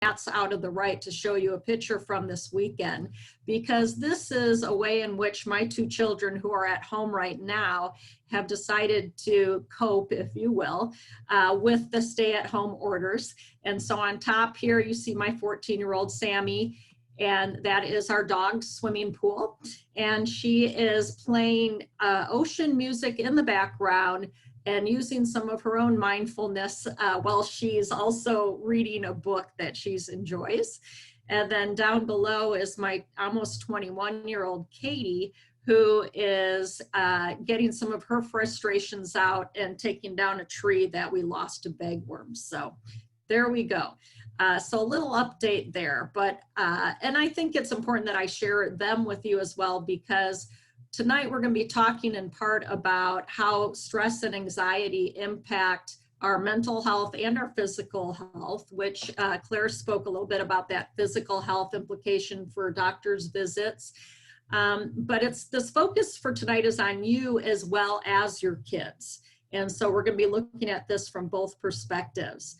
Matt's out of the right to show you a picture from this weekend, because this is a way in which my two children who are at home right now have decided to cope, if you will, with the stay-at-home orders. And so on top here, you see my 14-year-old Sammy, and that is our dog's swimming pool. And she is playing ocean music in the background and using some of her own mindfulness while she's also reading a book that she enjoys. And then down below is my almost 21-year-old Katie, who is getting some of her frustrations out and taking down a tree that we lost to bagworms. So there we go. So a little update there, but, and I think it's important that I share them with you as well, because tonight we're going to be talking in part about how stress and anxiety impact our mental health and our physical health, which Claire spoke a little bit about that physical health implication for doctor's visits. But it's this focus for tonight is on you as well as your kids. And so we're going to be looking at this from both perspectives.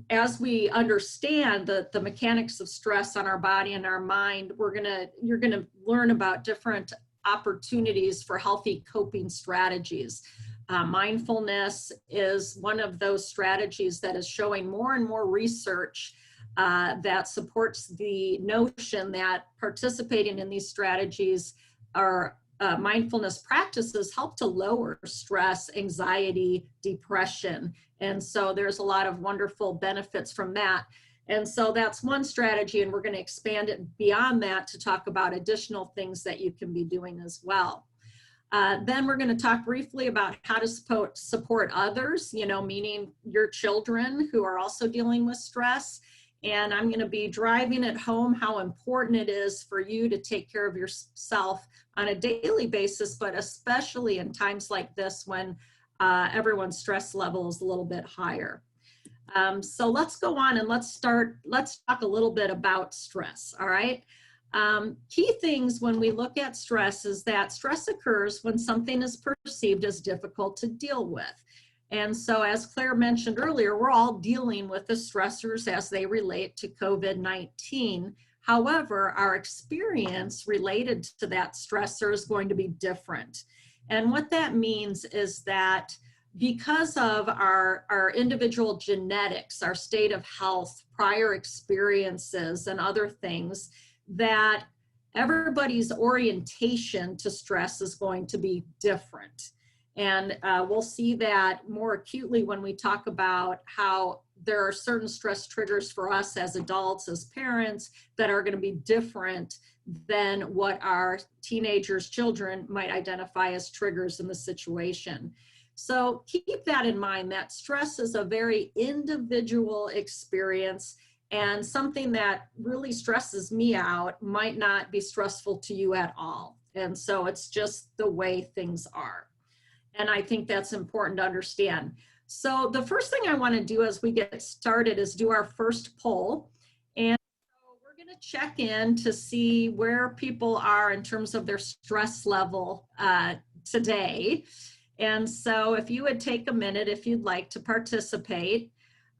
As we understand the mechanics of stress on our body and our mind, you're going to learn about different opportunities for healthy coping strategies. Mindfulness is one of those strategies that is showing more and more research that supports the notion that participating in these strategies are mindfulness practices help to lower stress, anxiety, depression. And so there's a lot of wonderful benefits from that. And so that's one strategy, and we're going to expand it beyond that to talk about additional things that you can be doing as well. Then we're going to talk briefly about how to support others, meaning your children who are also dealing with stress. And I'm going to be driving it home how important it is for you to take care of yourself on a daily basis, but especially in times like this when everyone's stress level is a little bit higher. So let's go on and let's talk a little bit about stress, all right? Key things when we look at stress is that stress occurs when something is perceived as difficult to deal with. And so as Claire mentioned earlier, we're all dealing with the stressors as they relate to COVID-19. However, our experience related to that stressor is going to be different. And what that means is that because of our individual genetics, our state of health, prior experiences, and other things, that everybody's orientation to stress is going to be different. And we'll see that more acutely when we talk about how there are certain stress triggers for us as adults, as parents, that are going to be different than what our teenagers, children might identify as triggers in the situation. So keep that in mind, that stress is a very individual experience, and something that really stresses me out might not be stressful to you at all. And so it's just the way things are. And I think that's important to understand. So the first thing I want to do as we get started is do our first poll. And so we're going to check in to see where people are in terms of their stress level today. And so if you would take a minute, if you'd like to participate,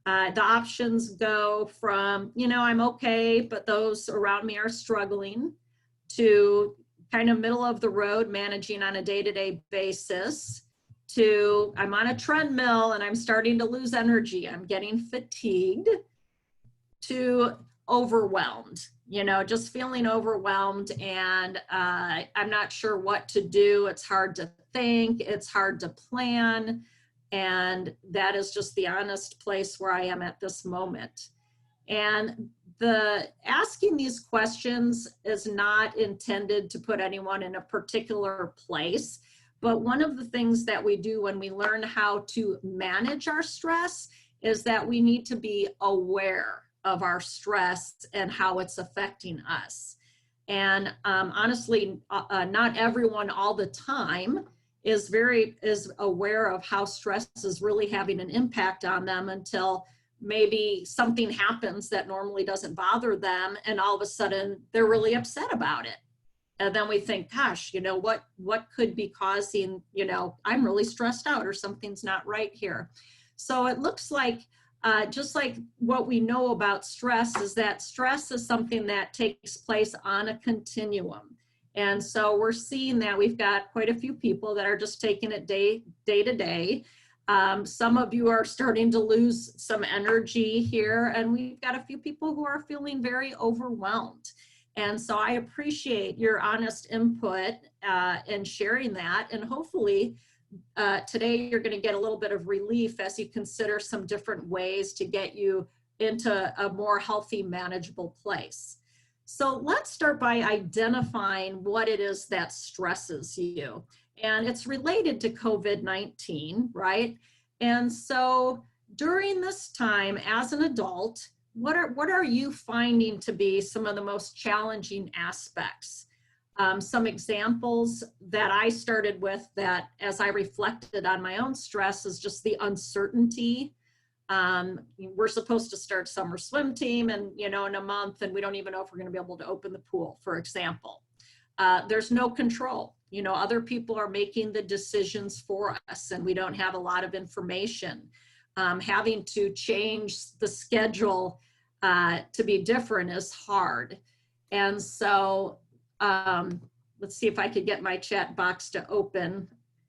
the options go from, I'm okay, but those around me are struggling, to kind of middle of the road, managing on a day-to-day basis, to I'm on a treadmill and I'm starting to lose energy, I'm getting fatigued, to overwhelmed, just feeling overwhelmed and I'm not sure what to do. It's hard to think, it's hard to plan. And that is just the honest place where I am at this moment. And the asking these questions is not intended to put anyone in a particular place, but one of the things that we do when we learn how to manage our stress is that we need to be aware of our stress and how it's affecting us. And honestly, not everyone all the time is aware of how stress is really having an impact on them until maybe something happens that normally doesn't bother them, and all of a sudden they're really upset about it. And then we think, gosh, what could be causing, I'm really stressed out or something's not right here. So it looks like just like what we know about stress is that stress is something that takes place on a continuum. And so we're seeing that we've got quite a few people that are just taking it day to day. Some of you are starting to lose some energy here, and we've got a few people who are feeling very overwhelmed. And so I appreciate your honest input and sharing that. And hopefully today you're going to get a little bit of relief as you consider some different ways to get you into a more healthy, manageable place. So let's start by identifying what it is that stresses you. And it's related to COVID-19, right? And so during this time as an adult, what are you finding to be some of the most challenging aspects? Some examples that I started with that as I reflected on my own stress is just the uncertainty. We're supposed to start summer swim team and, in a month, and we don't even know if we're going to be able to open the pool, for example. There's no control. Other people are making the decisions for us, and we don't have a lot of information. Having to change the schedule to be different is hard. And so let's see if I could get my chat box to open.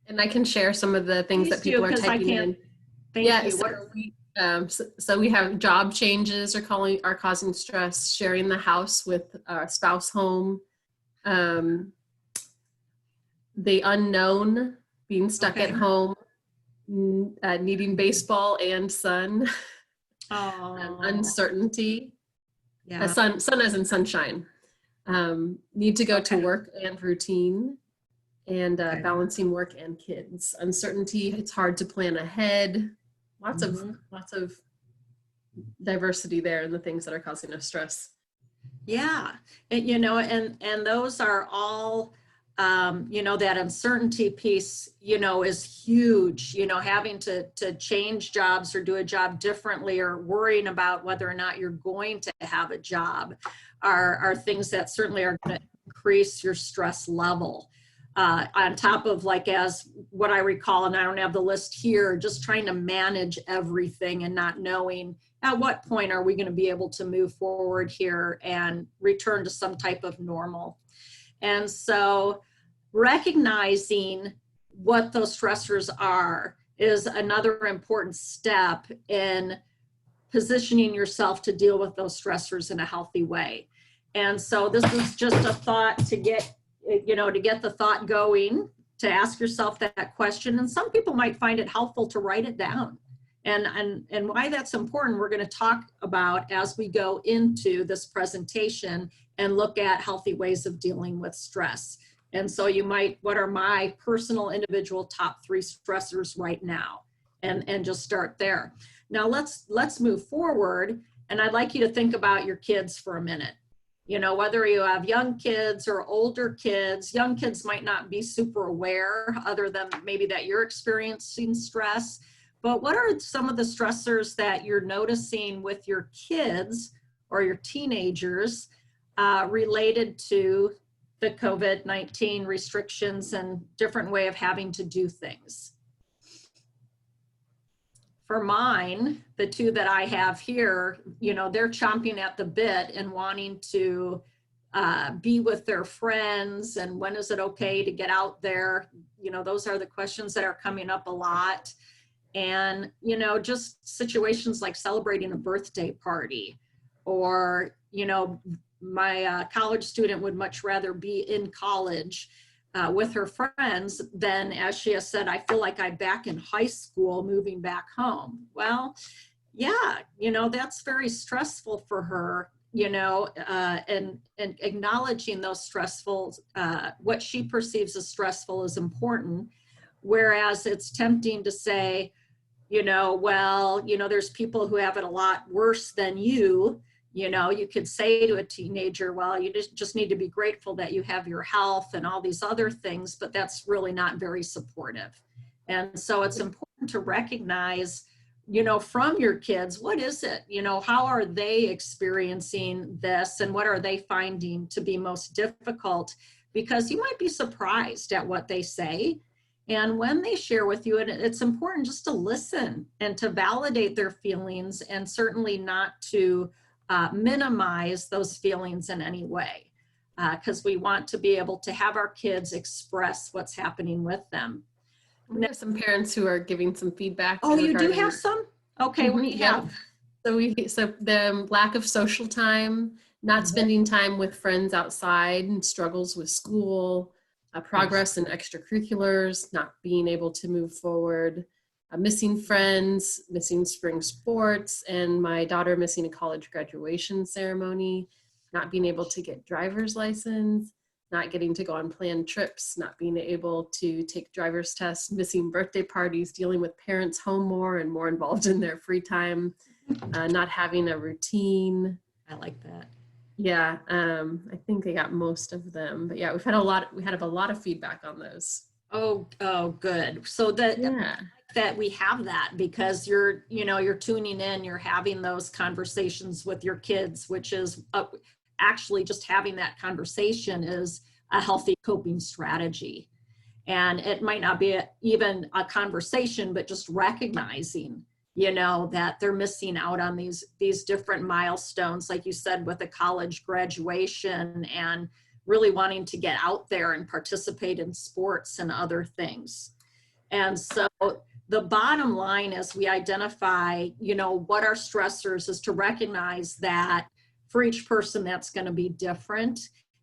And I can share some of the things that people are typing in. Thank you. What are we? So we have job changes are causing stress, sharing the house with our spouse home, the unknown, being stuck at home, needing baseball and sun, uncertainty, sun as in sunshine, need to go to work and routine, and balancing work and kids. Uncertainty, it's hard to plan ahead. Lots of diversity there in the things that are causing us stress. Yeah, and those are all, that uncertainty piece, is huge. Having to change jobs or do a job differently, or worrying about whether or not you're going to have a job are things that certainly are going to increase your stress level. On top of, like, as what I recall, and I don't have the list here, just trying to manage everything and not knowing at what point are we going to be able to move forward here and return to some type of normal. And so recognizing what those stressors are is another important step in positioning yourself to deal with those stressors in a healthy way. And so this is just a thought to get the thought going, to ask yourself that question. And some people might find it helpful to write it down. And why that's important, we're going to talk about as we go into this presentation and look at healthy ways of dealing with stress. And so what are my personal individual top 3 stressors right now? And just start there. Now let's move forward. And I'd like you to think about your kids for a minute. Whether you have young kids or older kids, young kids might not be super aware other than maybe that you're experiencing stress. But what are some of the stressors that you're noticing with your kids or your teenagers related to the COVID-19 restrictions and different way of having to do things? For mine, the 2 that I have here, they're chomping at the bit and wanting to be with their friends, and when is it okay to get out there? Those are the questions that are coming up a lot. And, just situations like celebrating a birthday party, or, my college student would much rather be in college with her friends than, as she has said, I feel like I'm back in high school moving back home. Well, yeah, that's very stressful for her, and acknowledging those stressful, what she perceives as stressful is important. Whereas it's tempting to say, there's people who have it a lot worse than you. You could say to a teenager, well, you just need to be grateful that you have your health and all these other things, but that's really not very supportive. And so it's important to recognize, from your kids, what is it? How are they experiencing this, and what are they finding to be most difficult? Because you might be surprised at what they say. And when they share with you, it's important just to listen and to validate their feelings, and certainly not to minimize those feelings in any way, because we want to be able to have our kids express what's happening with them. We have some parents who are giving some feedback. Oh, you do have some? Okay, what do you have? So the lack of social time, not spending time with friends outside, and struggles with school, progress in extracurriculars, not being able to move forward, missing friends, missing spring sports, and my daughter missing a college graduation ceremony, not being able to get driver's license, not getting to go on planned trips, not being able to take driver's tests, missing birthday parties, dealing with parents home more and more involved in their free time, not having a routine. I like that. Yeah, I think I got most of them, but yeah, we had a lot of feedback on those. Oh, good. So that we have that, because you're tuning in, you're having those conversations with your kids, which is actually just having that conversation is a healthy coping strategy. And it might not be even a conversation, but just recognizing, that they're missing out on these different milestones, like you said, with a college graduation, and really wanting to get out there and participate in sports and other things. And so the bottom line is we identify, what our stressors is, to recognize that for each person that's going to be different,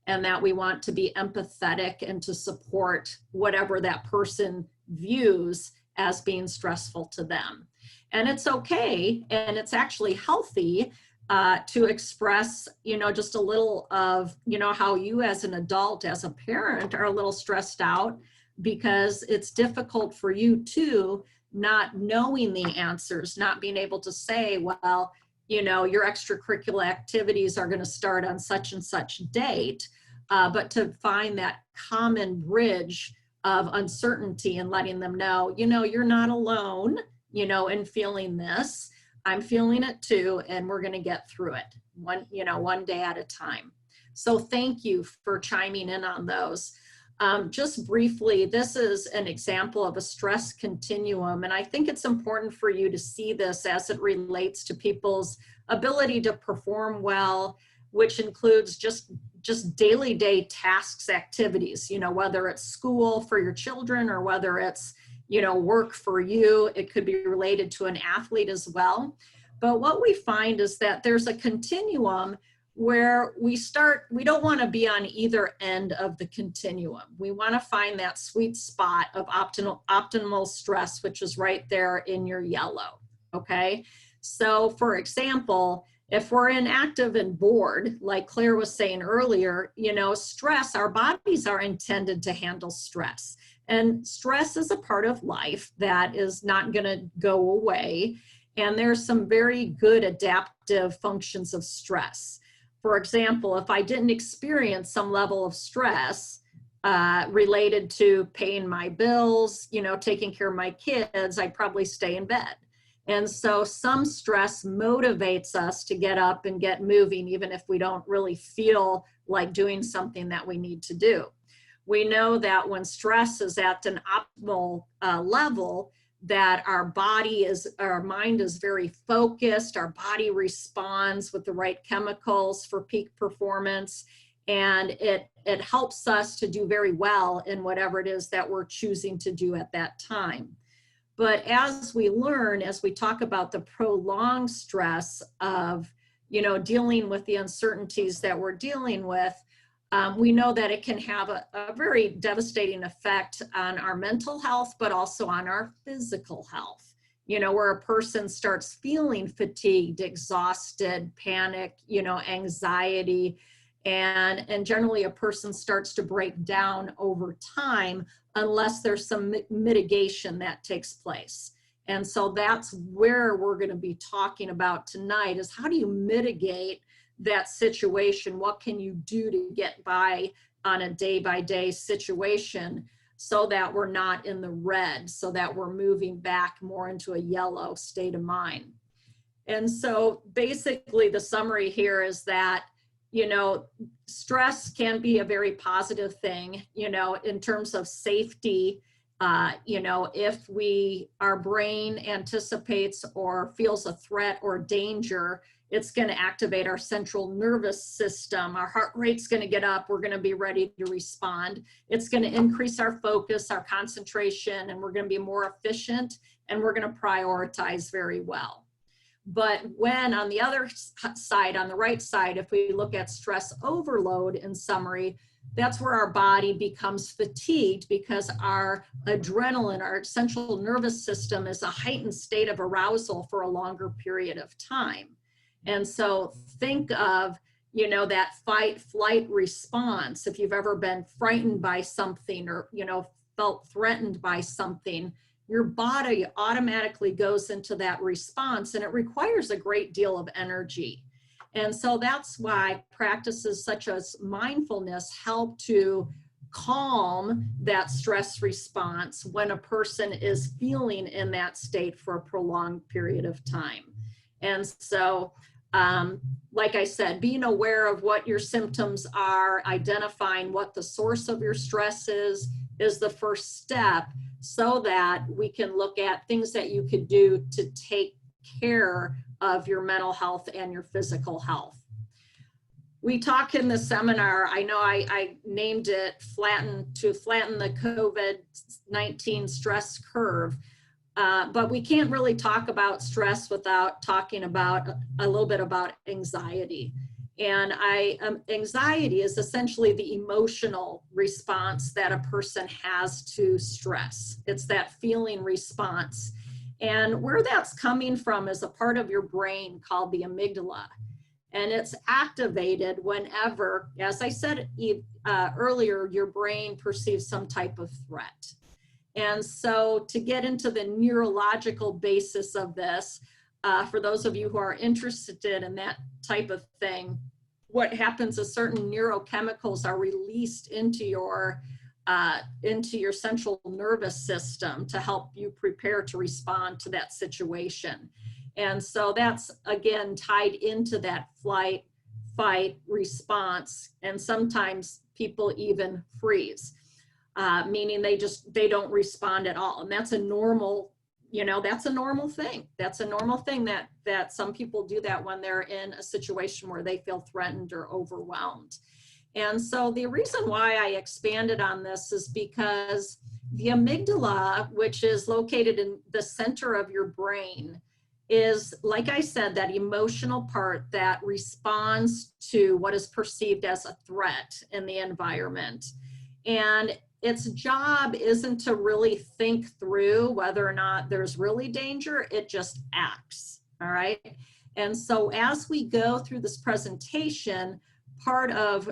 and that we want to be empathetic and to support whatever that person views as being stressful to them. And it's okay, and it's actually healthy to express, just a little of, how you as an adult, as a parent, are a little stressed out, because it's difficult for you too, not knowing the answers, not being able to say, well, your extracurricular activities are going to start on such and such date, but to find that common bridge of uncertainty and letting them know, you're not alone, in feeling this. I'm feeling it too, and we're going to get through it one day at a time. So thank you for chiming in on those. Just briefly, this is an example of a stress continuum, and I think it's important for you to see this as it relates to people's ability to perform well, which includes just daily day tasks, activities, whether it's school for your children or whether it's, work for you. It could be related to an athlete as well. But what we find is that there's a continuum where we don't want to be on either end of the continuum. We want to find that sweet spot of optimal stress, which is right there in your yellow. Okay. So for example, if we're inactive and bored, like Claire was saying earlier, stress, our bodies are intended to handle stress. And stress is a part of life that is not going to go away. And there's some very good adaptive functions of stress. For example, if I didn't experience some level of stress related to paying my bills, taking care of my kids, I'd probably stay in bed. And so some stress motivates us to get up and get moving, even if we don't really feel like doing something that we need to do. We know that when stress is at an optimal level, that our mind is very focused, our body responds with the right chemicals for peak performance, and it helps us to do very well in whatever it is that we're choosing to do at that time. But as we learn, as we talk about the prolonged stress of, dealing with the uncertainties that we're dealing with, we know that it can have a very devastating effect on our mental health, but also on our physical health, where a person starts feeling fatigued, exhausted, panic, anxiety, and generally a person starts to break down over time unless there's some mitigation that takes place. And so that's where we're going to be talking about tonight, is how do you mitigate that situation? What can you do to get by on a day-by-day situation so that we're not in the red, so that we're moving back more into a yellow state of mind? And so basically the summary here is that, stress can be a very positive thing, in terms of safety If our brain anticipates or feels a threat or danger, it's going to activate our central nervous system. Our heart rate's going to get up. We're going to be ready to respond. It's going to increase our focus, our concentration, and we're going to be more efficient, and we're going to prioritize very well. But when on the other side, on the right side, if we look at stress overload in summary, that's where our body becomes fatigued because our adrenaline, our central nervous system, is a heightened state of arousal for a longer period of time. And so think of, that fight flight response. If you've ever been frightened by something or, felt threatened by something, your body automatically goes into that response, and it requires a great deal of energy. And so that's why practices such as mindfulness help to calm that stress response when a person is feeling in that state for a prolonged period of time. And so, like I said, being aware of what your symptoms are, identifying what the source of your stress is the first step, so that we can look at things that you could do to take care of your mental health and your physical health. We talk in the seminar, I know I named it flatten the COVID-19 stress curve, but we can't really talk about stress without talking about a little bit about anxiety. And anxiety is essentially the emotional response that a person has to stress. It's that feeling response. And where that's coming from is a part of your brain called the amygdala. And it's activated whenever, as I said earlier, your brain perceives some type of threat. And so to get into the neurological basis of this, for those of you who are interested in that type of thing, what happens is certain neurochemicals are released into your central nervous system to help you prepare to respond to that situation. And so that's, again, tied into that flight, fight response. And sometimes people even freeze, meaning they don't respond at all. And that's a normal, that's a normal thing. That's a normal thing that some people do that when they're in a situation where they feel threatened or overwhelmed. And so the reason why I expanded on this is because the amygdala, which is located in the center of your brain, is, like I said, that emotional part that responds to what is perceived as a threat in the environment. And its job isn't to really think through whether or not there's really danger, it just acts, all right? And so as we go through this presentation, part of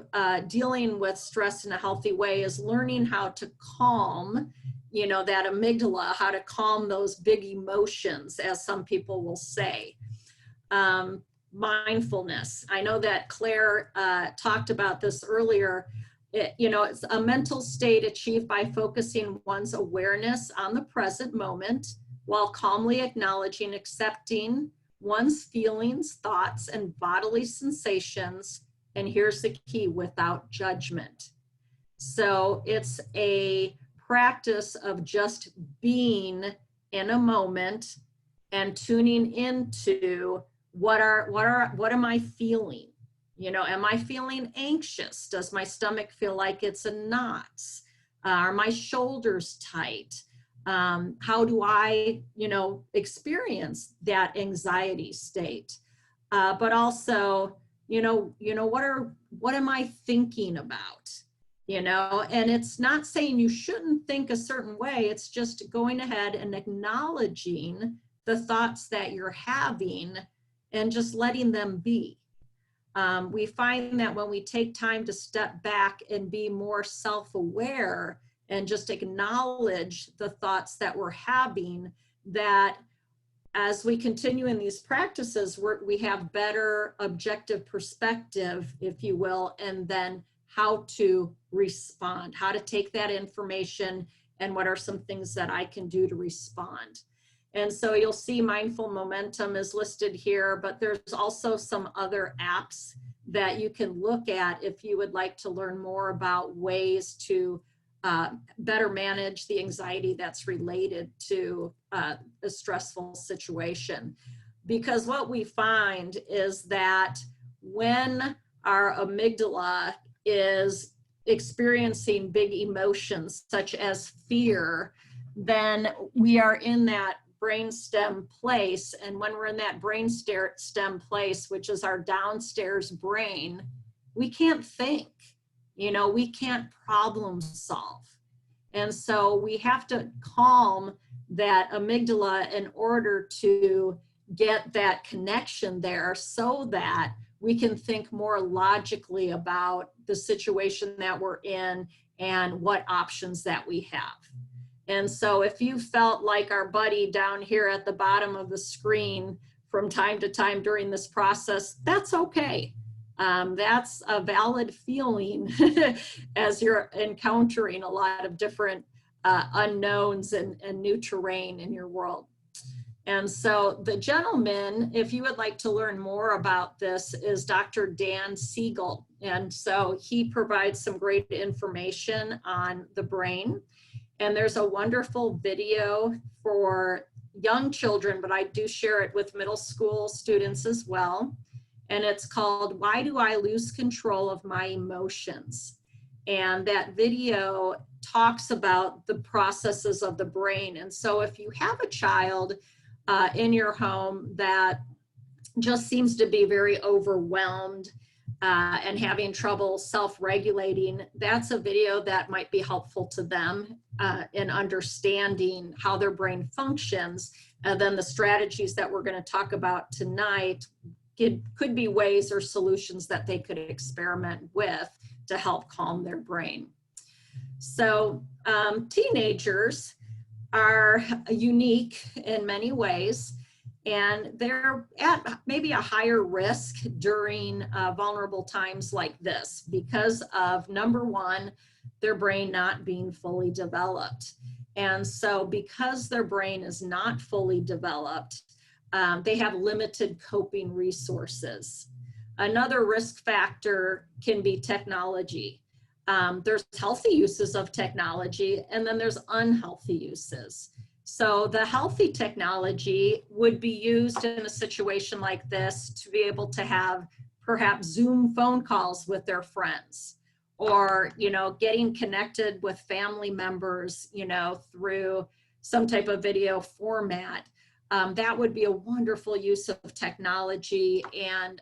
dealing with stress in a healthy way is learning how to calm, that amygdala, how to calm those big emotions, as some people will say. Mindfulness. I know that Claire talked about this earlier. It's a mental state achieved by focusing one's awareness on the present moment while calmly acknowledging, accepting one's feelings, thoughts, and bodily sensations. And here's the key: without judgment. So it's a practice of just being in a moment and tuning into what am I feeling? Am I feeling anxious? Does my stomach feel like it's in knots? Are my shoulders tight? How do I, experience that anxiety state? But also, what am I thinking about? And it's not saying you shouldn't think a certain way. It's just going ahead and acknowledging the thoughts that you're having and just letting them be. We find that when we take time to step back and be more self-aware and just acknowledge the thoughts that we're having, that as we continue in these practices, we have better objective perspective, if you will, and then how to respond, how to take that information, and what are some things that I can do to respond. And so you'll see Mindful Momentum is listed here, but there's also some other apps that you can look at if you would like to learn more about ways to better manage the anxiety that's related to a stressful situation. Because what we find is that when our amygdala is experiencing big emotions such as fear, then we are in that brainstem place. And when we're in that brainstem place, which is our downstairs brain, we can't think, we can't problem solve. And so we have to calm that amygdala in order to get that connection there so that we can think more logically about the situation that we're in and what options that we have. And so if you felt like our buddy down here at the bottom of the screen from time to time during this process, that's okay. That's a valid feeling as you're encountering a lot of different unknowns and new terrain in your world. And so the gentleman, if you would like to learn more about this, is Dr. Dan Siegel. And so he provides some great information on the brain. And there's a wonderful video for young children, but I do share it with middle school students as well. And it's called, Why Do I Lose Control of My Emotions? And that video talks about the processes of the brain. And so if you have a child in your home that just seems to be very overwhelmed and having trouble self-regulating, that's a video that might be helpful to them in understanding how their brain functions. And then the strategies that we're going to talk about tonight could be ways or solutions that they could experiment with to help calm their brain. So teenagers are unique in many ways, and they're at maybe a higher risk during vulnerable times like this because of, number one, their brain not being fully developed. And so because their brain is not fully developed, they have limited coping resources. Another risk factor can be technology. There's healthy uses of technology, and then there's unhealthy uses. So the healthy technology would be used in a situation like this to be able to have perhaps Zoom phone calls with their friends, or, getting connected with family members, through some type of video format. That would be a wonderful use of technology, and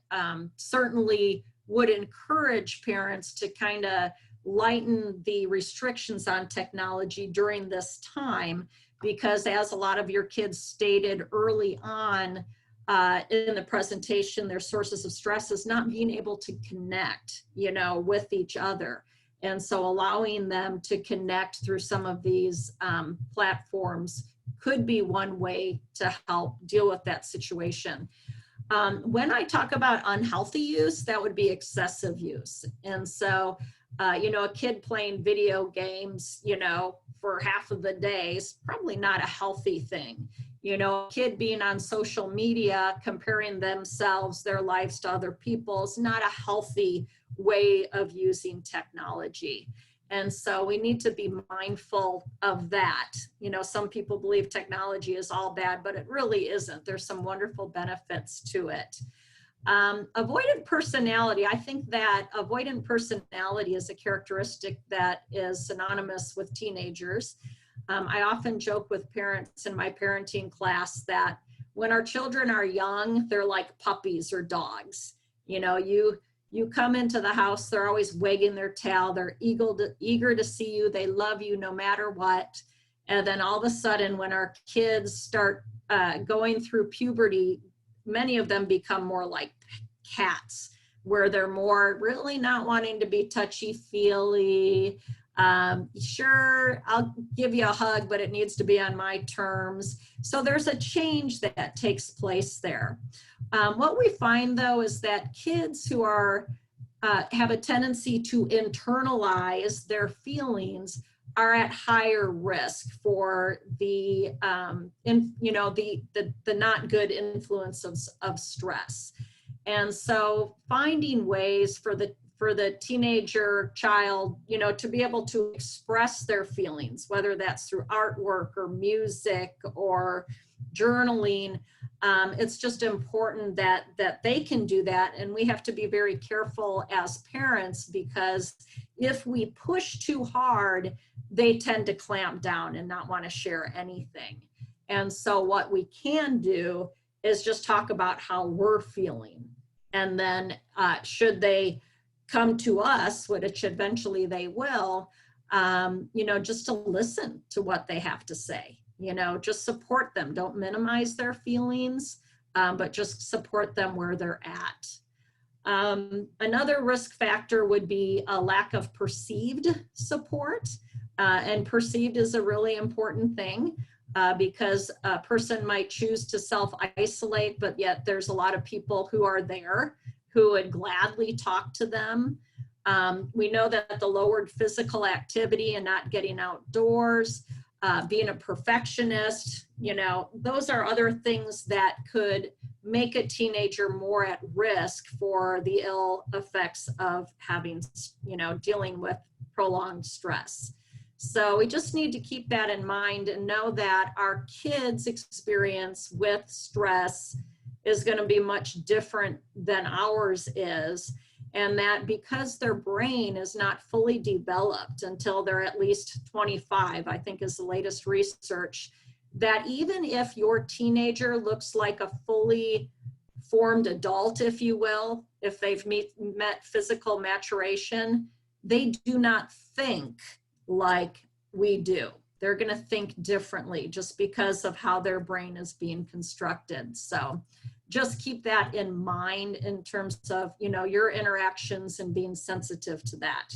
certainly would encourage parents to kind of lighten the restrictions on technology during this time, because as a lot of your kids stated early on in the presentation, their sources of stress is not being able to connect, with each other. And so allowing them to connect through some of these platforms could be one way to help deal with that situation. When I talk about unhealthy use, that would be excessive use. And so, a kid playing video games, for half of the day is probably not a healthy thing. A kid being on social media, comparing themselves, their lives to other people is not a healthy way of using technology. And so we need to be mindful of that. Some people believe technology is all bad, but it really isn't. There's some wonderful benefits to it. Avoidant personality. I think that avoidant personality is a characteristic that is synonymous with teenagers. I often joke with parents in my parenting class that when our children are young, they're like puppies or dogs. You come into the house, they're always wagging their tail, they're eager to see you, they love you no matter what. And then all of a sudden, when our kids start going through puberty, many of them become more like cats, where they're more really not wanting to be touchy-feely. Sure, I'll give you a hug, but it needs to be on my terms. So there's a change that takes place there. What we find, though, is that kids who are have a tendency to internalize their feelings are at higher risk for the not good influence of stress. And so finding ways for for the teenager child, you know, to be able to express their feelings, whether that's through artwork or music or journaling. It's just important that they can do that. And we have to be very careful as parents, because if we push too hard, they tend to clamp down and not want to share anything. And so what we can do is just talk about how we're feeling. And then should they come to us, which eventually they will, you know, just to listen to what they have to say, you know, just support them. Don't minimize their feelings, but just support them where they're at. Another risk factor would be a lack of perceived support. And perceived is a really important thing, because a person might choose to self-isolate, but yet there's a lot of people who are there who would gladly talk to them. We know that the lowered physical activity and not getting outdoors, being a perfectionist, you know, those are other things that could make a teenager more at risk for the ill effects of having, you know, dealing with prolonged stress. So we just need to keep that in mind and know that our kids' experience with stress is going to be much different than ours is. And that because their brain is not fully developed until they're at least 25, I think is the latest research, that even if your teenager looks like a fully formed adult, if you will, if they've met physical maturation, they do not think like we do. They're going to think differently just because of how their brain is being constructed. So just keep that in mind in terms of, you know, your interactions and being sensitive to that.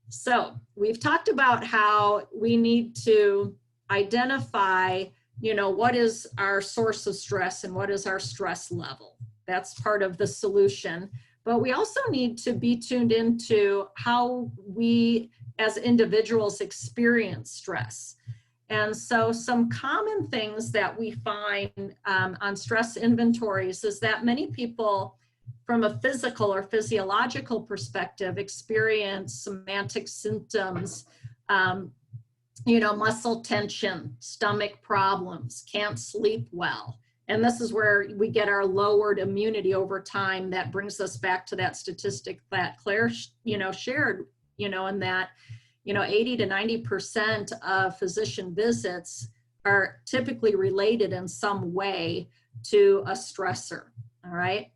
So we've talked about how we need to identify, you know, what is our source of stress and what is our stress level. That's part of the solution. But we also need to be tuned into how we as individuals experience stress. And so some common things that we find on stress inventories is that many people from a physical or physiological perspective experience somatic symptoms, you know, muscle tension, stomach problems, can't sleep well. And this is where we get our lowered immunity over time. That brings us back to that statistic that Claire, you know, shared, you know, and that, you know, 80 to 90% of physician visits are typically related in some way to a stressor, all right?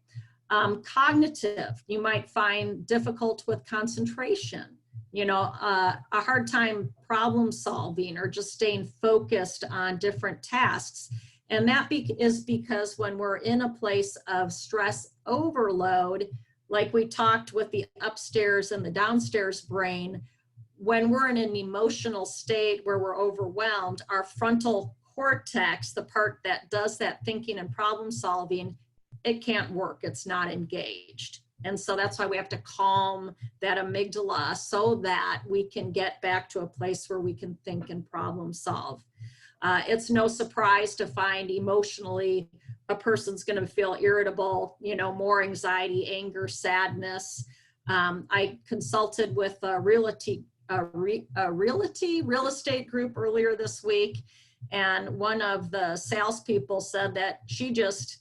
Cognitive, you might find difficult with concentration, you know, a hard time problem solving or just staying focused on different tasks. And that is because when we're in a place of stress overload, like we talked with the upstairs and the downstairs brain, when we're in an emotional state where we're overwhelmed, our frontal cortex, the part that does that thinking and problem solving, it can't work. It's not engaged. And so that's why we have to calm that amygdala so that we can get back to a place where we can think and problem solve. It's no surprise to find emotionally a person's going to feel irritable, you know, more anxiety, anger, sadness. I consulted with a real estate group earlier this week, and one of the salespeople said that she just,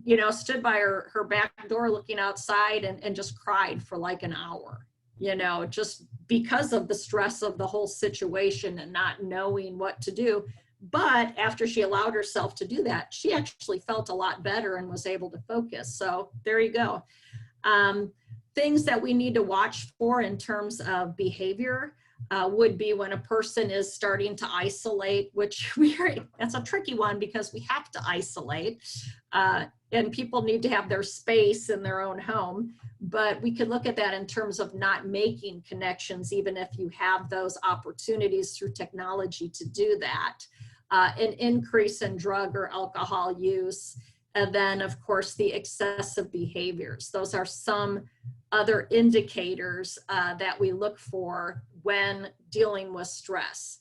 you know, stood by her back door looking outside and just cried for like an hour, you know, just because of the stress of the whole situation and not knowing what to do. But after she allowed herself to do that, she actually felt a lot better and was able to focus. So there you go. Things that we need to watch for in terms of behavior would be when a person is starting to isolate, which that's a tricky one because we have to isolate and people need to have their space in their own home. But we could look at that in terms of not making connections, even if you have those opportunities through technology to do that. An increase in drug or alcohol use, and then of course the excessive behaviors. Those are some other indicators that we look for when dealing with stress.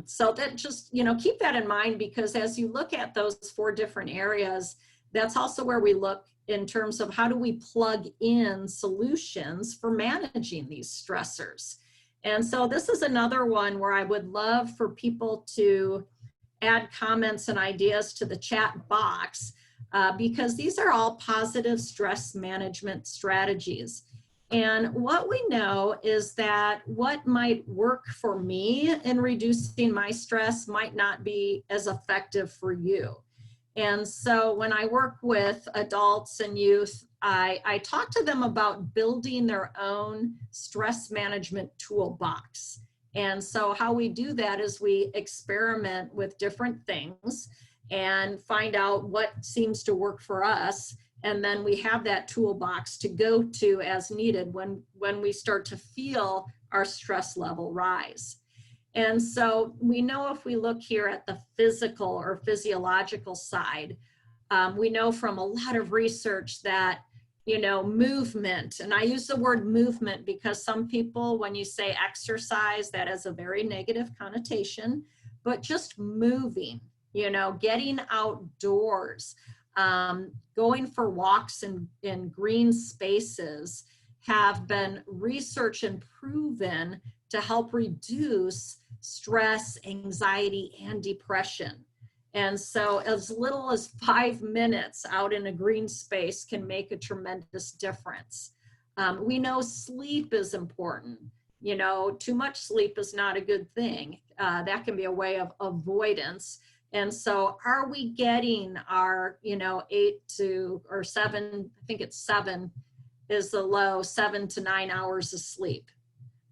So that just, you know, keep that in mind, because as you look at those 4 different areas, that's also where we look in terms of how do we plug in solutions for managing these stressors. And so this is another one where I would love for people to add comments and ideas to the chat box, because these are all positive stress management strategies. And what we know is that what might work for me in reducing my stress might not be as effective for you. And so when I work with adults and youth, I talk to them about building their own stress management toolbox. And so how we do that is we experiment with different things and find out what seems to work for us. And then we have that toolbox to go to as needed when we start to feel our stress level rise. And so we know if we look here at the physical or physiological side, we know from a lot of research that, you know, movement, and I use the word movement because some people, when you say exercise, that has a very negative connotation, but just moving, you know, getting outdoors, going for walks in green spaces have been researched and proven to help reduce stress, anxiety, and depression. And so as little as 5 minutes out in a green space can make a tremendous difference. We know sleep is important. You know, too much sleep is not a good thing. That can be a way of avoidance. And so are we getting our, you know, 8 to or 7, I think it's 7 is the low, 7 to 9 hours of sleep?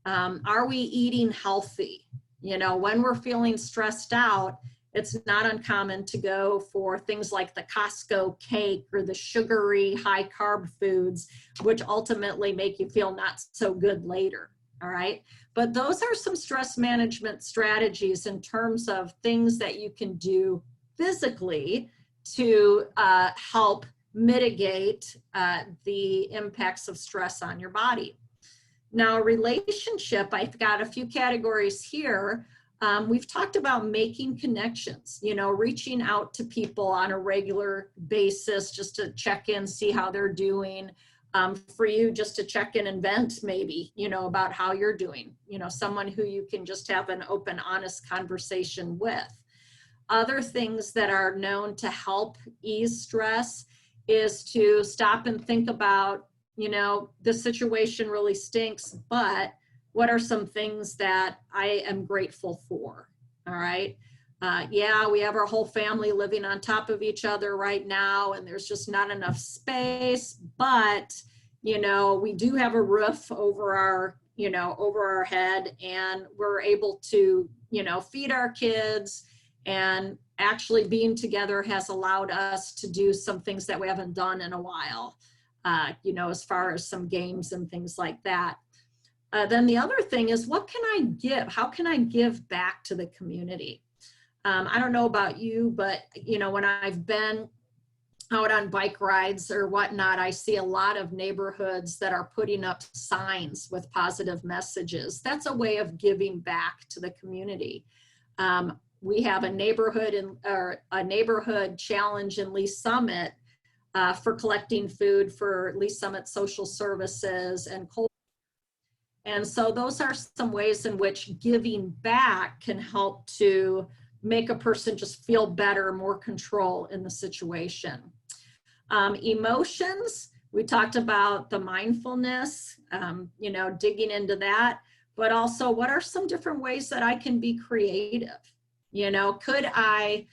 Are we eating healthy? You know, when we're feeling stressed out, it's not uncommon to go for things like the Costco cake or the sugary high carb foods, which ultimately make you feel not so good later. All right. But those are some stress management strategies in terms of things that you can do physically to help mitigate the impacts of stress on your body. Now, relationship, I've got a few categories here. We've talked about making connections, you know, reaching out to people on a regular basis just to check in, see how they're doing. For you, just to check in and vent maybe, you know, about how you're doing, you know, someone who you can just have an open, honest conversation with. Other things that are known to help ease stress is to stop and think about, you know, the situation really stinks, but what are some things that I am grateful for? All right. Yeah, we have our whole family living on top of each other right now, and there's just not enough space, but, you know, we do have a roof over our, you know, over our head, and we're able to, you know, feed our kids, and actually being together has allowed us to do some things that we haven't done in a while, you know, as far as some games and things like that. Then the other thing is, what can I give? How can I give back to the community? I don't know about you, but, you know, when I've been out on bike rides or whatnot, I see a lot of neighborhoods that are putting up signs with positive messages. That's a way of giving back to the community. We have a neighborhood challenge in Lee Summit for collecting food for Lee Summit Social Services and cold. And so those are some ways in which giving back can help to make a person just feel better, more control in the situation. Emotions, we talked about the mindfulness, you know, digging into that, but also what are some different ways that I can be creative? You know, could I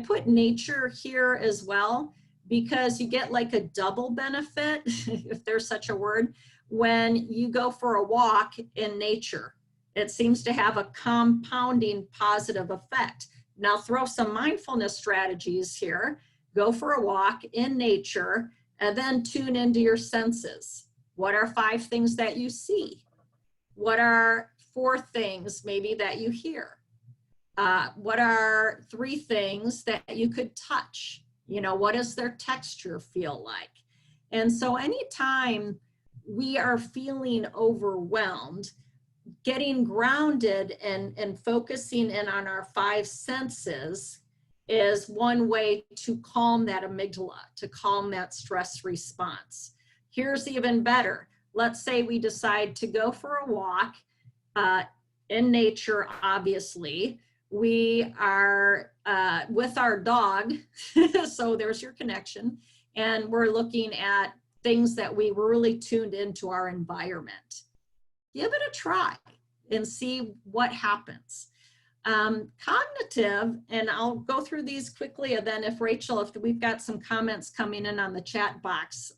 put nature here as well, because you get like a double benefit, if there's such a word, when you go for a walk in nature. It seems to have a compounding positive effect. Now throw some mindfulness strategies here. Go for a walk in nature and then tune into your senses. What are 5 things that you see? What are 4 things maybe that you hear? What are 3 things that you could touch? You know, what does their texture feel like? And so anytime we are feeling overwhelmed, getting grounded and focusing in on our 5 senses is one way to calm that amygdala, to calm that stress response. Here's even better. Let's say we decide to go for a walk in nature, obviously. We are with our dog, so there's your connection, and we're looking at things that we really tuned into our environment. Give it a try and see what happens. Cognitive, and I'll go through these quickly, and then if Rachel, if we've got some comments coming in on the chat box,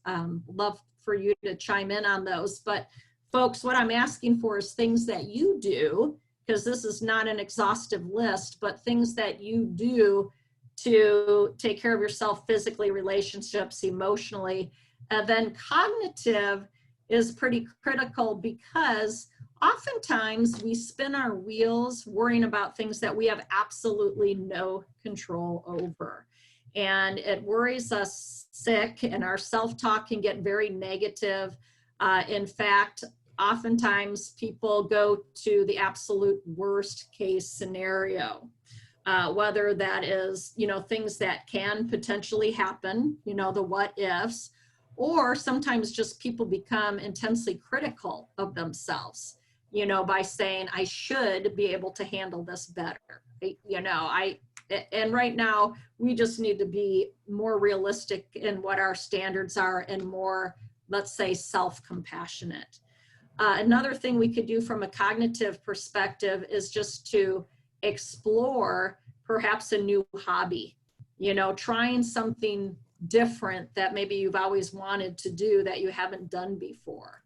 love for you to chime in on those. But folks, what I'm asking for is things that you do, because this is not an exhaustive list, but things that you do to take care of yourself physically, relationships, emotionally. And then cognitive is pretty critical, because oftentimes we spin our wheels worrying about things that we have absolutely no control over. And it worries us sick, and our self-talk can get very negative. In fact, oftentimes people go to the absolute worst case scenario, whether that is, things that can potentially happen, the what ifs, or sometimes just people become intensely critical of themselves, by saying, I should be able to handle this better. And right now we just need to be more realistic in what our standards are, and more, let's say, self-compassionate. Another thing we could do from a cognitive perspective is just to explore perhaps a new hobby, trying something different that maybe you've always wanted to do that you haven't done before,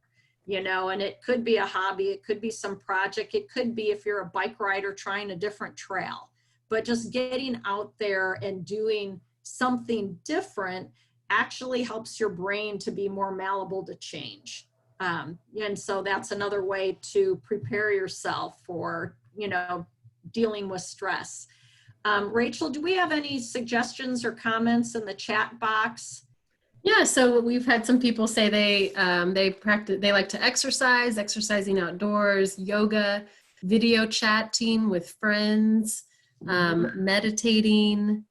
and it could be a hobby, it could be some project, it could be, if you're a bike rider, trying a different trail. But just getting out there and doing something different actually helps your brain to be more malleable to change. And so that's another way to prepare yourself for, dealing with stress. Rachel, do we have any suggestions or comments in the chat box? Yeah, so we've had some people say they like to exercise, exercising outdoors, yoga, video chatting with friends, meditating.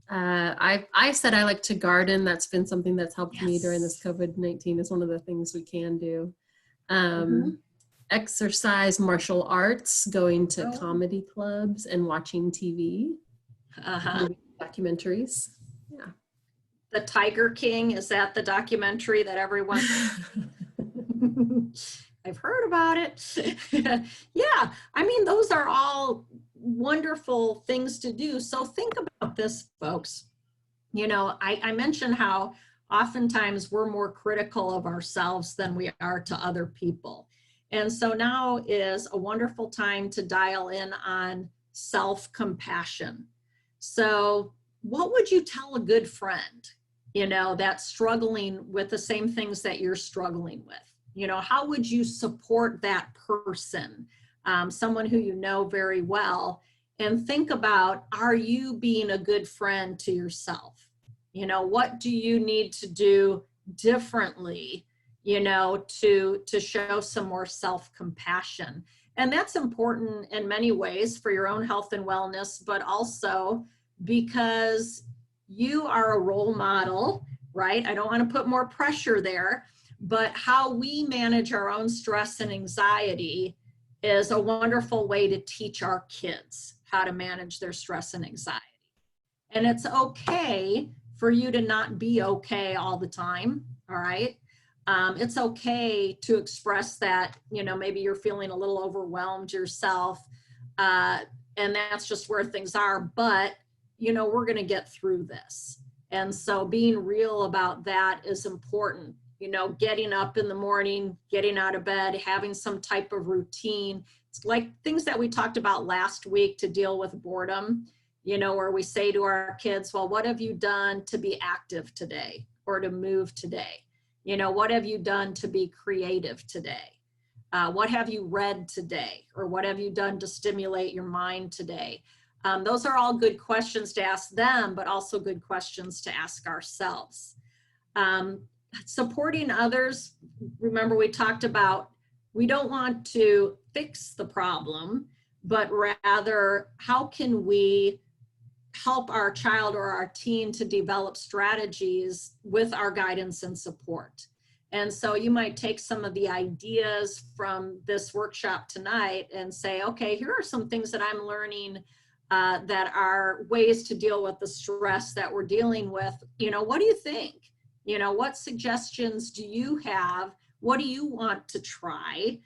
I said I like to garden. That's been something that's helped me during this COVID-19. Is one of the things we can do. Exercise, martial arts, going to comedy clubs, and watching TV, documentaries. Yeah. The Tiger King, is that the documentary that everyone I've heard about it. Yeah, I mean, those are all wonderful things to do. So think about this, folks. I mentioned how oftentimes we're more critical of ourselves than we are to other people. And so now is a wonderful time to dial in on self-compassion. So what would you tell a good friend, that's struggling with the same things that you're struggling with? How would you support that person, someone who you know very well? And think about, are you being a good friend to yourself? What do you need to do differently, to show some more self-compassion? And that's important in many ways for your own health and wellness, but also because you are a role model, right? I don't want to put more pressure there, but how we manage our own stress and anxiety is a wonderful way to teach our kids how to manage their stress and anxiety. And it's okay for you to not be okay all the time, all right? It's okay to express that, maybe you're feeling a little overwhelmed yourself, and that's just where things are, but, we're gonna get through this. And so being real about that is important. Getting up in the morning, getting out of bed, having some type of routine. It's like things that we talked about last week to deal with boredom, where we say to our kids, well, what have you done to be active today or to move today? What have you done to be creative today? What have you read today? Or what have you done to stimulate your mind today? Those are all good questions to ask them, but also good questions to ask ourselves. Supporting others, remember we talked about, we don't want to fix the problem, but rather how can we help our child or our teen to develop strategies with our guidance and support. And so you might take some of the ideas from this workshop tonight and say, okay, here are some things that I'm learning that are ways to deal with the stress that we're dealing with. You know, what do you think? You know, what suggestions do you have? What do you want to try?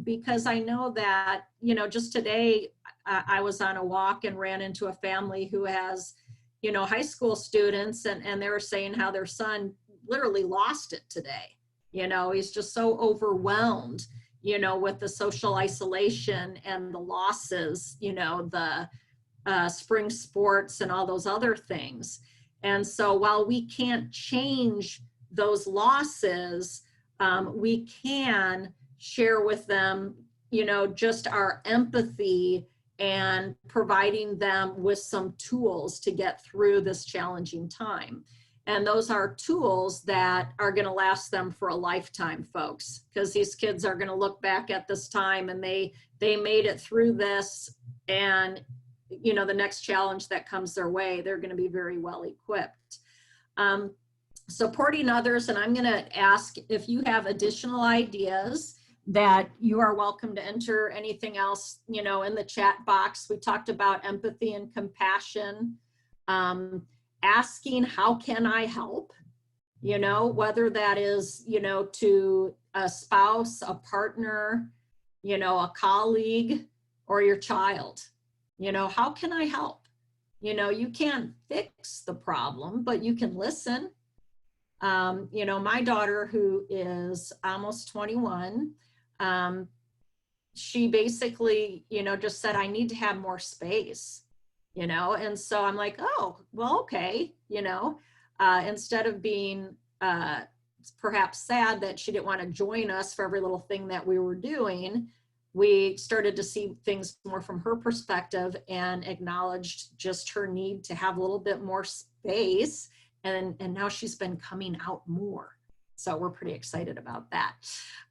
Because I know that, you know, just today I was on a walk and ran into a family who has, you know, high school students, and they were saying how their son literally lost it today. You know, he's just so overwhelmed, you know, with the social isolation and the losses, you know, the spring sports and all those other things. And so while we can't change those losses, we can share with them, you know, just our empathy and providing them with some tools to get through this challenging time. And those are tools that are going to last them for a lifetime, folks, because these kids are going to look back at this time and they made it through this. And, you know, the next challenge that comes their way, they're going to be very well equipped. Supporting others, and I'm going to ask if you have additional ideas that you are welcome to enter anything else, you know, in the chat box. We talked about empathy and compassion. Asking, how can I help? You know, whether that is, you know, to a spouse, a partner, you know, a colleague, or your child. You know, how can I help? You know, you can't fix the problem, but you can listen. You know, my daughter, who is almost 21, she basically, you know, just said, I need to have more space. You know, and so I'm like, oh, well, okay, you know, instead of being perhaps sad that she didn't want to join us for every little thing that we were doing, we started to see things more from her perspective and acknowledged just her need to have a little bit more space. And now she's been coming out more. So we're pretty excited about that.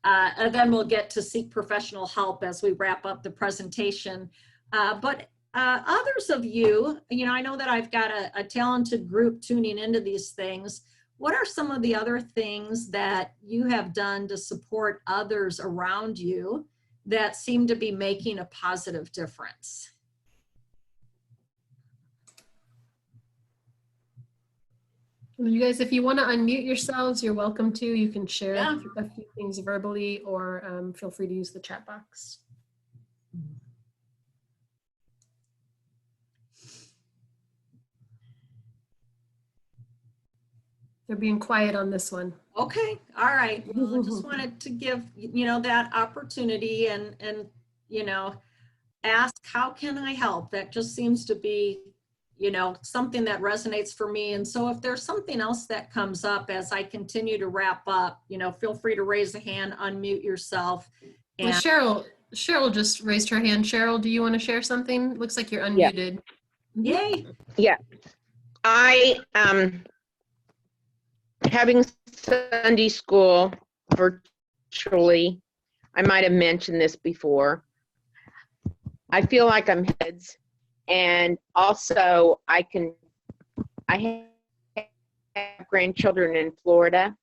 And then we'll get to seek professional help as we wrap up the presentation. But others of you, you know, I know that I've got a talented group tuning into these things. What are some of the other things that you have done to support others around you that seem to be making a positive difference? You guys, if you want to unmute yourselves, you're welcome to. You can share Yeah. a few things verbally, or feel free to use the chat box. They're being quiet on this one. Okay, all right. Well, I just wanted to give, you know, that opportunity and you know, ask, how can I help? That just seems to be, you know, something that resonates for me. And so if there's something else that comes up as I continue to wrap up, you know, feel free to raise a hand, unmute yourself. And well, Cheryl just raised her hand. Cheryl, do you want to share something? Looks like you're unmuted. Yeah. Yay. Yeah. I having Sunday school virtually, I might have mentioned this before. I feel like I'm heads, and also I have grandchildren in Florida,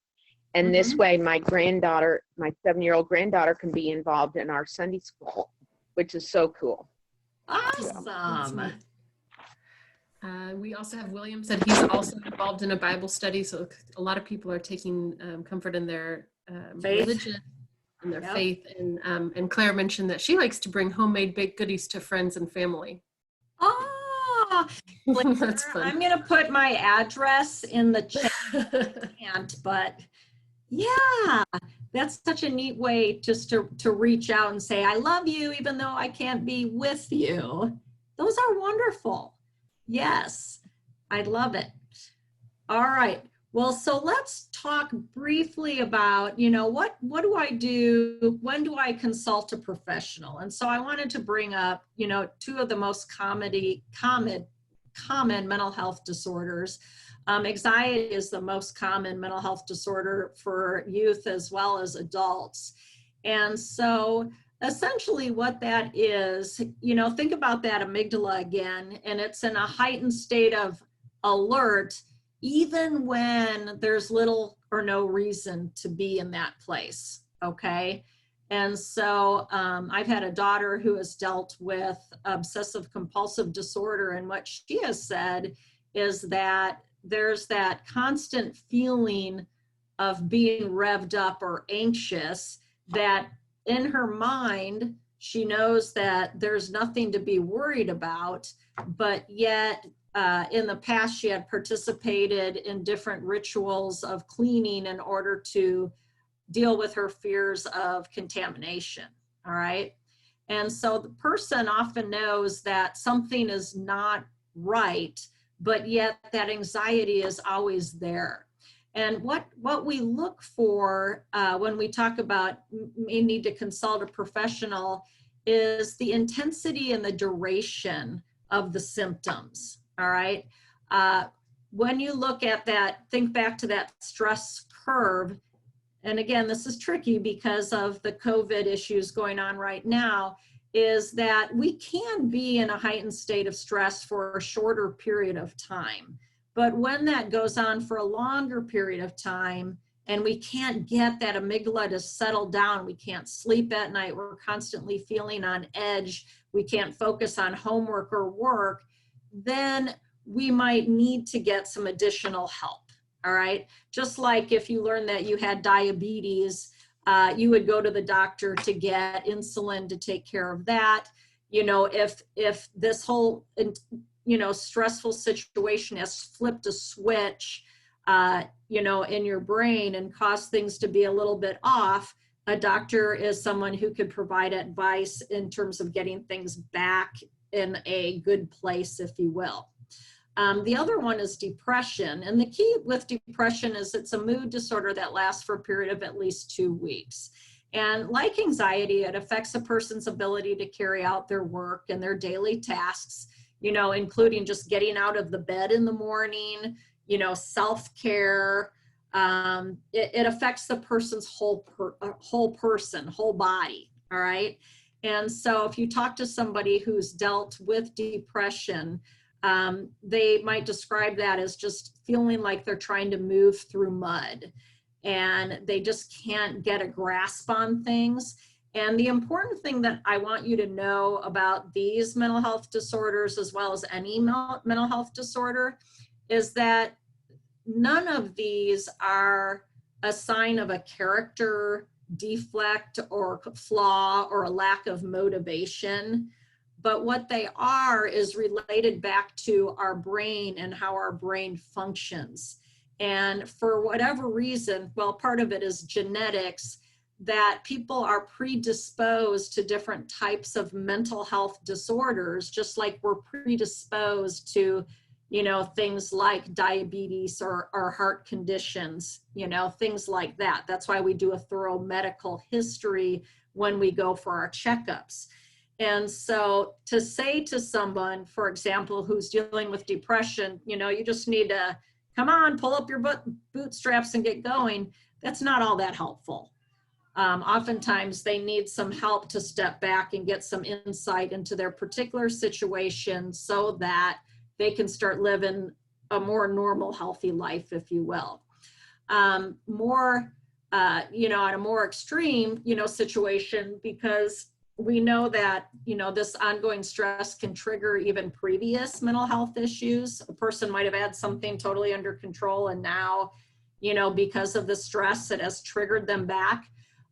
and this way my granddaughter, my 7-year-old granddaughter, can be involved in our Sunday school, which is so cool. Awesome. We also have William said he's also involved in a Bible study, so a lot of people are taking comfort in their religion and their faith. And Claire mentioned that she likes to bring homemade baked goodies to friends and family. Oh, that's fun. I'm going to put my address in the chat, but yeah, that's such a neat way just to reach out and say, I love you, even though I can't be with you. Those are wonderful. Yes, I love it. All right. Well, so let's talk briefly about, you know, what do I do? When do I consult a professional? And so I wanted to bring up, you know, two of the most common mental health disorders. Anxiety is the most common mental health disorder for youth as well as adults. And so essentially what that is, think about that amygdala again, and it's in a heightened state of alert, even when there's little or no reason to be in that place, okay? And so I've had a daughter who has dealt with obsessive compulsive disorder, and what she has said is that there's that constant feeling of being revved up or anxious, that in her mind, she knows that there's nothing to be worried about, but yet in the past, she had participated in different rituals of cleaning in order to deal with her fears of contamination, all right? And so the person often knows that something is not right, but yet that anxiety is always there. And what we look for when we talk about may need to consult a professional is the intensity and the duration of the symptoms, all right? When you look at that, think back to that stress curve. And again, this is tricky because of the COVID issues going on right now, is that we can be in a heightened state of stress for a shorter period of time. But when that goes on for a longer period of time and we can't get that amygdala to settle down, we can't sleep at night, we're constantly feeling on edge, we can't focus on homework or work, then we might need to get some additional help, all right? Just like if you learned that you had diabetes, you would go to the doctor to get insulin to take care of that. If this whole stressful situation has flipped a switch, in your brain and caused things to be a little bit off, a doctor is someone who could provide advice in terms of getting things back in a good place, if you will. The other one is depression. And the key with depression is it's a mood disorder that lasts for a period of at least 2 weeks. And like anxiety, it affects a person's ability to carry out their work and their daily tasks, including just getting out of the bed in the morning, self-care. It affects the person's whole body, all right? And so if you talk to somebody who's dealt with depression, they might describe that as just feeling like they're trying to move through mud and they just can't get a grasp on things. And the important thing that I want you to know about these mental health disorders, as well as any mental health disorder, is that none of these are a sign of a character defect or flaw or a lack of motivation. But what they are is related back to our brain and how our brain functions. And for whatever reason, well, part of it is genetics, that people are predisposed to different types of mental health disorders, just like we're predisposed to, things like diabetes or heart conditions, things like that. That's why we do a thorough medical history when we go for our checkups. And so to say to someone, for example, who's dealing with depression, you just need to, come on, pull up your bootstraps and get going, that's not all that helpful. Oftentimes they need some help to step back and get some insight into their particular situation so that they can start living a more normal, healthy life, if you will. On a more extreme, situation, because we know that, this ongoing stress can trigger even previous mental health issues. A person might have had something totally under control and now, because of the stress, it has triggered them back.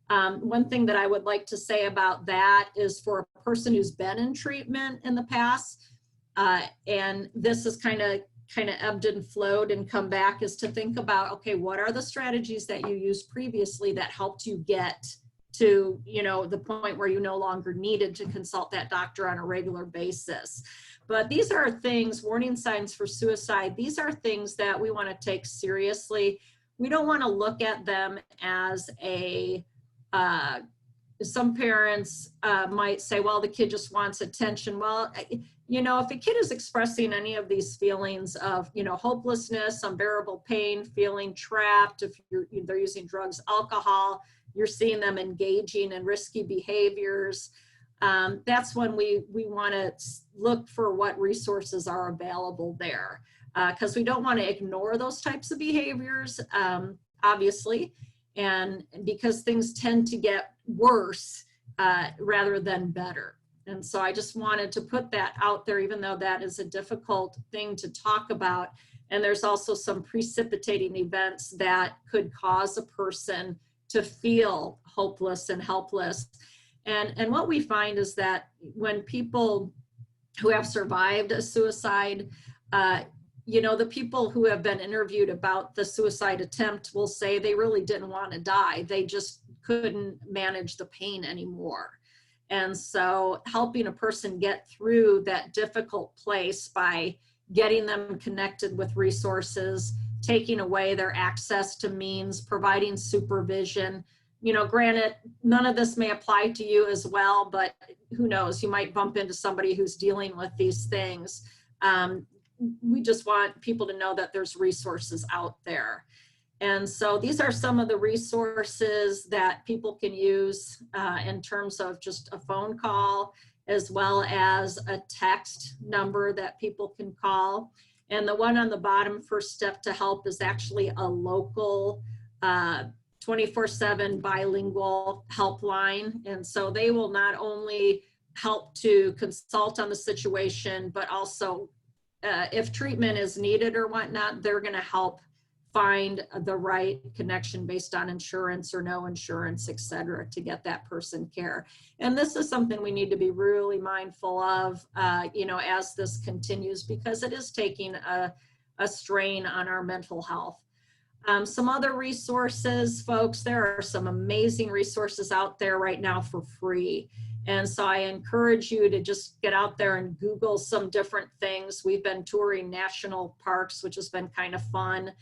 One thing that I would like to say about that is for a person who's been in treatment in the past, and this is kind of ebbed and flowed and come back, is to think about, okay, what are the strategies that you used previously that helped you get to, the point where you no longer needed to consult that doctor on a regular basis. But these are things, warning signs for suicide, these are things that we want to take seriously. We don't want to look at them as some parents might say, well, the kid just wants attention. Well, if a kid is expressing any of these feelings of, hopelessness, unbearable pain, feeling trapped, if they're using drugs, alcohol, you're seeing them engaging in risky behaviors, that's when we want to look for what resources are available there. Because we don't want to ignore those types of behaviors, obviously, and because things tend to get worse rather than better. And so I just wanted to put that out there, even though that is a difficult thing to talk about. And there's also some precipitating events that could cause a person to feel hopeless and helpless. And what we find is that when people who have survived a suicide, you know, the people who have been interviewed about the suicide attempt will say they really didn't want to die. They just couldn't manage the pain anymore. And so helping a person get through that difficult place by getting them connected with resources, taking away their access to means, providing supervision. You know, granted, none of this may apply to you as well, but who knows, you might bump into somebody who's dealing with these things. We just want people to know that there's resources out there. And so these are some of the resources that people can use in terms of just a phone call, as well as a text number that people can call. And the one on the bottom, First Step to Help, is actually a local 24/7 bilingual helpline. And so they will not only help to consult on the situation, but also if treatment is needed or whatnot, they're going to help find the right connection based on insurance or no insurance, et cetera, to get that person care. And this is something we need to be really mindful of, you know, as this continues, because it is taking a strain on our mental health. Some other resources, folks, there are some amazing resources out there right now for free. And so I encourage you to just get out there and Google some different things. We've been touring national parks, which has been kind of fun.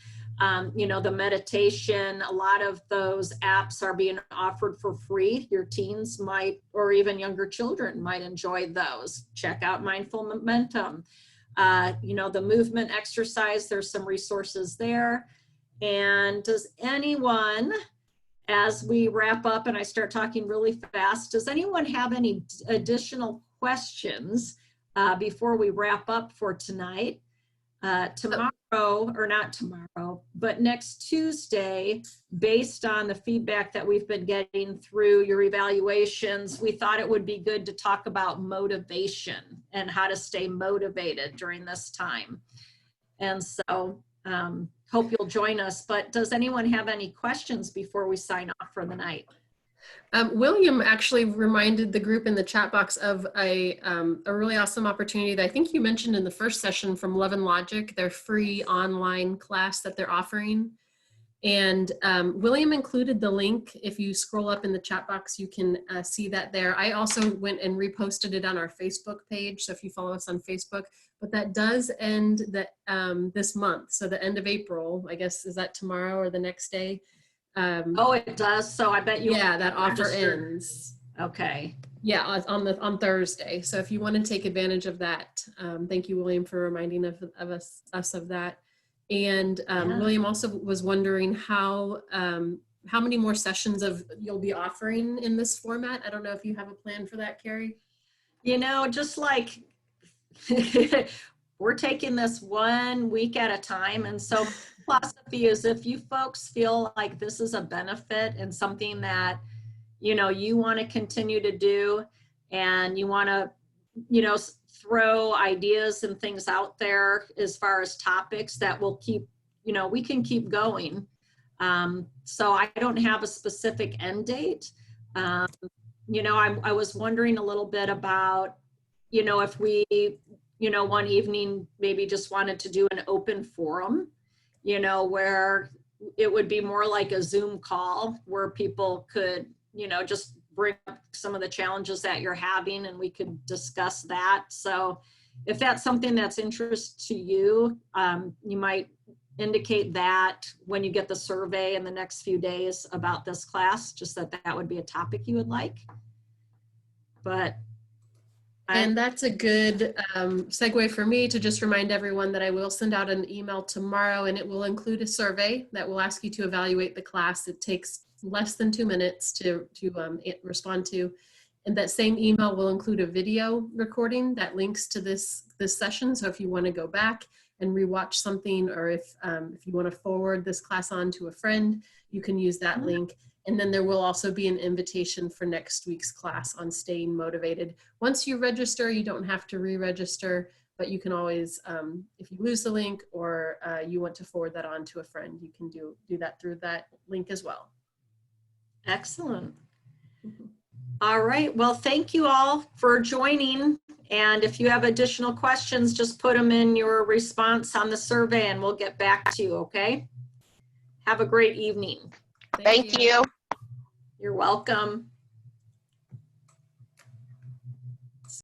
You know, the meditation, a lot of those apps are being offered for free. Your teens might, or even younger children might enjoy those. Check out Mindful Momentum. You know, the movement exercise, there's some resources there. And does anyone, as we wrap up and I start talking really fast, does anyone have any additional questions before we wrap up for tonight? Tomorrow, or not tomorrow, but next Tuesday, based on the feedback that we've been getting through your evaluations, we thought it would be good to talk about motivation and how to stay motivated during this time. And so hope you'll join us, but does anyone have any questions before we sign off for the night? William actually reminded the group in the chat box of a really awesome opportunity that I think you mentioned in the first session from Love and Logic, their free online class that they're offering. And William included the link. If you scroll up in the chat box, you can see that there. I also went and reposted it on our Facebook page. So if you follow us on Facebook, but that does end this month. So the end of April, I guess, is that tomorrow or the next day? Oh, it does. So I bet you. Yeah, that offer ends. Okay. Yeah, on Thursday. So if you want to take advantage of that, thank you, William, for reminding us of that. And William also was wondering how many more sessions you'll be offering in this format. I don't know if you have a plan for that, Kerri. You know, just like we're taking this 1 week at a time. And so philosophy is, if you folks feel like this is a benefit and something that, you know, you want to continue to do, and you want to, you know, throw ideas and things out there as far as topics that will keep, you know, we can keep going. So I don't have a specific end date. You know, I was wondering a little bit about, you know, if we, you know, one evening maybe just wanted to do an open forum, you know, where it would be more like a Zoom call where people could, you know, just bring up some of the challenges that you're having and we could discuss that. So if that's something that's interest to you, you might indicate that when you get the survey in the next few days about this class, just that would be a topic you would like. But and that's a good segue for me to just remind everyone that I will send out an email tomorrow, and it will include a survey that will ask you to evaluate the class. It takes less than 2 minutes to respond to. And that same email will include a video recording that links to this session. So if you want to go back and rewatch something, or if you want to forward this class on to a friend, you can use that link. And then there will also be an invitation for next week's class on staying motivated. Once you register, you don't have to re-register, but you can always, if you lose the link or you want to forward that on to a friend, you can do that through that link as well. Excellent. All right. Well, thank you all for joining. And if you have additional questions, just put them in your response on the survey and we'll get back to you, okay? Have a great evening. Thank you. You're welcome.